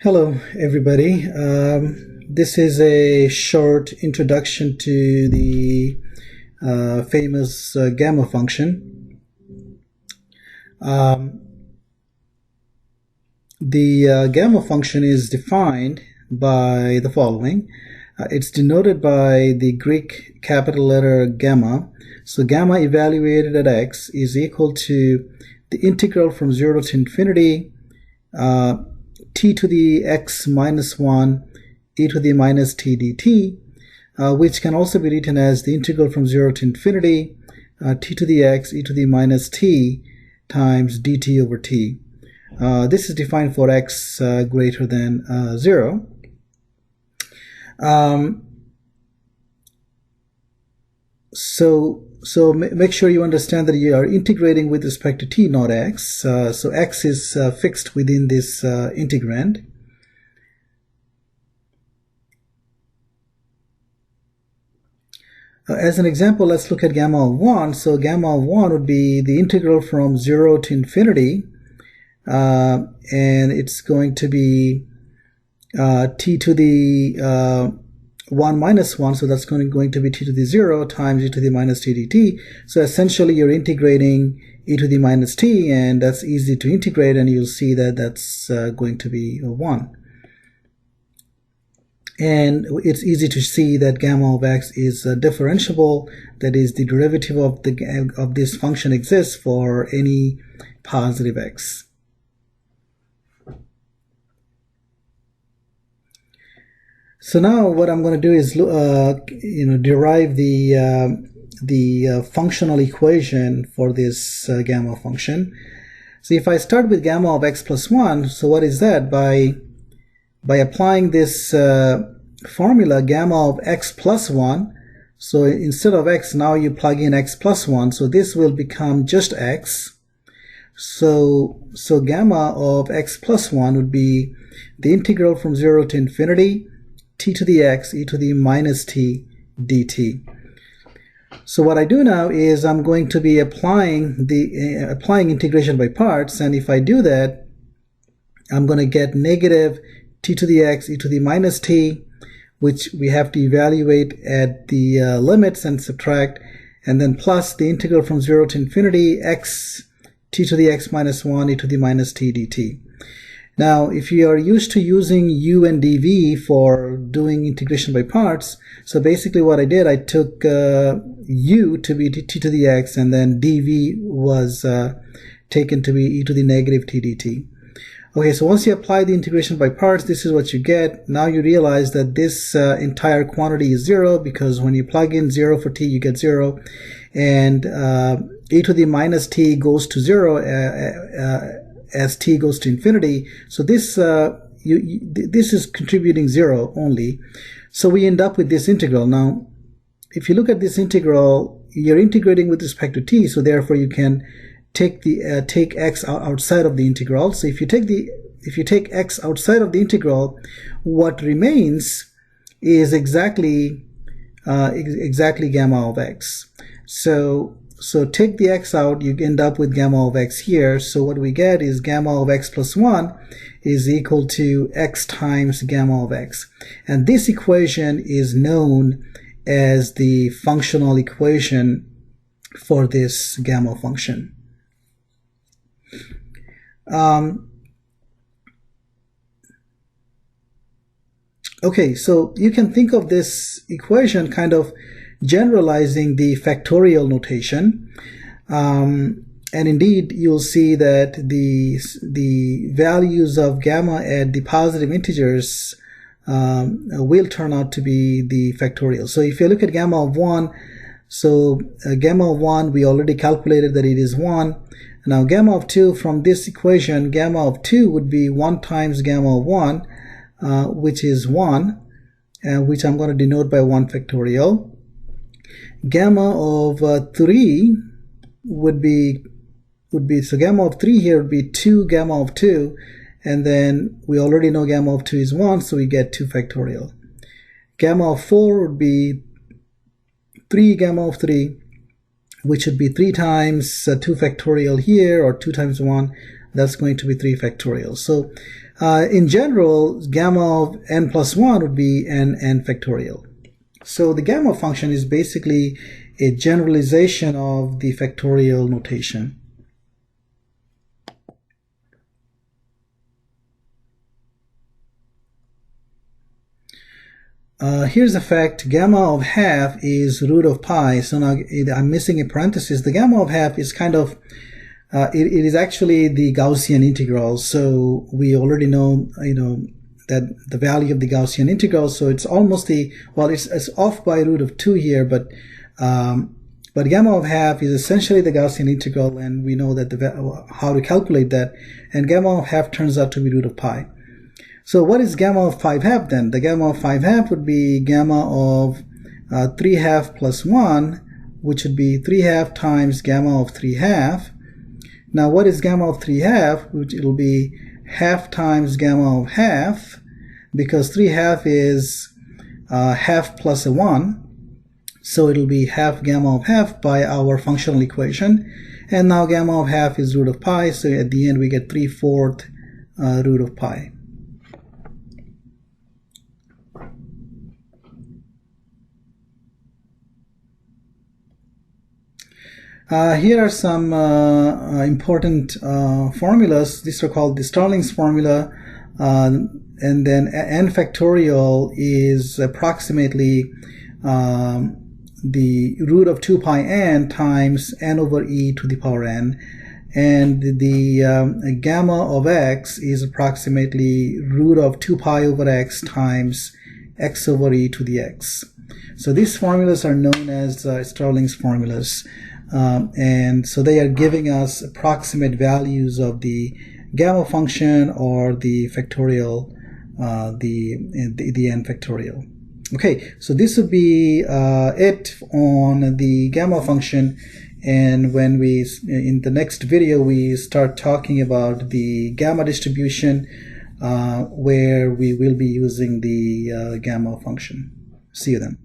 Hello, everybody. This is a short introduction to the famous gamma function. The gamma function is defined by the following. It's denoted by the Greek capital letter gamma. So gamma evaluated at x is equal to the integral from 0 to infinity t to the x minus 1 e to the minus t dt, which can also be written as the integral from 0 to infinity t to the x e to the minus t times dt over t. This is defined for x greater than 0. So make sure you understand that you are integrating with respect to t, not x. So x is fixed within this integrand. As an example, let's look at gamma of 1. So gamma of 1 would be the integral from 0 to infinity, and it's going to be t to the 1 minus 1, so that's going to be t to the 0 times e to the minus t dt. So essentially you're integrating e to the minus t, and that's easy to integrate, and you'll see that that's going to be 1. And it's easy to see that gamma of x is differentiable, that is, the derivative of this function exists for any positive x. So now what I'm going to do is derive the functional equation for this gamma function. So if I start with gamma of x plus 1, so what is that? By applying this formula, gamma of x plus 1, so instead of x, now you plug in x plus 1, so this will become just x. So gamma of x plus 1 would be the integral from 0 to infinity t to the x e to the minus t dt. So what I do now is I'm going to be applying integration by parts, and if I do that, I'm going to get negative t to the x e to the minus t, which we have to evaluate at the limits and subtract, and then plus the integral from 0 to infinity x t to the x minus 1 e to the minus t dt. Now, if you are used to using u and dv for doing integration by parts, so basically what I did, I took u to be t to the x, and then dv was taken to be e to the negative t dt. Okay, so once you apply the integration by parts, this is what you get. Now you realize that this entire quantity is 0, because when you plug in 0 for t, you get 0, and e to the minus t goes to 0 as t goes to infinity. So this this is contributing 0 only. So we end up with this integral. Now, if you look at this integral, you're integrating with respect to t, so therefore you can take x outside of the integral. So if you take x outside of the integral, what remains is exactly gamma of x. So take the x out, you end up with gamma of x here. So what we get is gamma of x plus 1 is equal to x times gamma of x. And this equation is known as the functional equation for this gamma function. Okay, so you can think of this equation kind of generalizing the factorial notation, and indeed you'll see that the values of gamma at the positive integers will turn out to be the factorial. So if you look at gamma of 1, so gamma of 1, we already calculated that it is 1. Now gamma of 2, from this equation, gamma of 2 would be 1 times gamma of 1, which is 1, which I'm going to denote by 1 factorial. Gamma of 3 would be so gamma of 3 here would be 2 gamma of 2, and then we already know gamma of 2 is 1, so we get 2 factorial. Gamma of 4 would be 3 gamma of 3, which would be 3 times 2 factorial here, or 2 times 1, that's going to be 3 factorial. So In general, gamma of n plus 1 would be n factorial. So the gamma function is basically a generalization of the factorial notation. Here's the fact: gamma of half is root of pi. So now I'm missing a parenthesis. The gamma of half is kind of it is actually the Gaussian integral. So we already know, that the value of the Gaussian integral. So it's almost it's off by root of 2 here, but gamma of half is essentially the Gaussian integral, and we know that how to calculate that. And gamma of half turns out to be root of pi. So what is gamma of 5 half then? The gamma of 5 half would be gamma of 3 half plus 1, which would be 3 half times gamma of 3 half. Now what is gamma of 3 half? Which it'll be half times gamma of half, because 3 half is half plus a 1. So it'll be half gamma of half by our functional equation. And now gamma of half is root of pi, so at the end we get 3/4 root of pi. Here are some important formulas. These are called the Stirling's formula, and then n factorial is approximately the root of 2 pi n times n over e to the power n, and the gamma of x is approximately root of 2 pi over x times x over e to the x. So these formulas are known as Stirling's formulas. And so they are giving us approximate values of the gamma function or the factorial, the n factorial. Okay, so this would be it on the gamma function, and when we, in the next video, we start talking about the gamma distribution, where we will be using the gamma function. See you then.